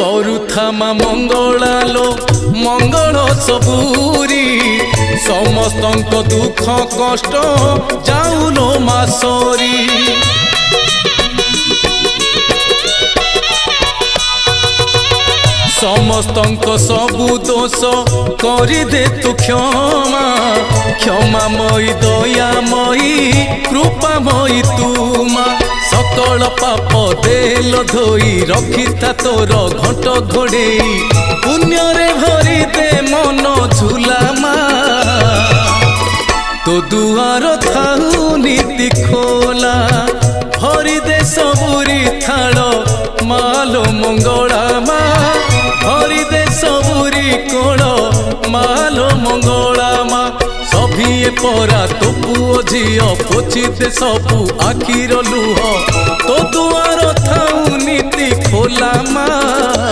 କରୁଥା ମା ମଙ୍ଗଳାଲୋ ମଙ୍ଗଳ ସବୁରି ସମସ୍ତଙ୍କ ଦୁଃଖ କଷ୍ଟ ଯାଉଲୋ ମା ସରି। समस्तंक सबु दोष करिदे तु क्षमा क्षमामयी दयामयी कृपामयी तुमा सकल पाप देल धोई रखिता तोर घंट घोड़ेई पुण्य रे भरी दे मन झुलामा तो दुआर थाऊ नीति खोला भरी दे सबुरी थाल मालो मंगला मा भरी दे सबुरी कोल मालो मंगला मा सभिए परा तो पुओ झियो पोछि दे सबु आखिर लुह तो दुआर थाऊ नीति खोला मा।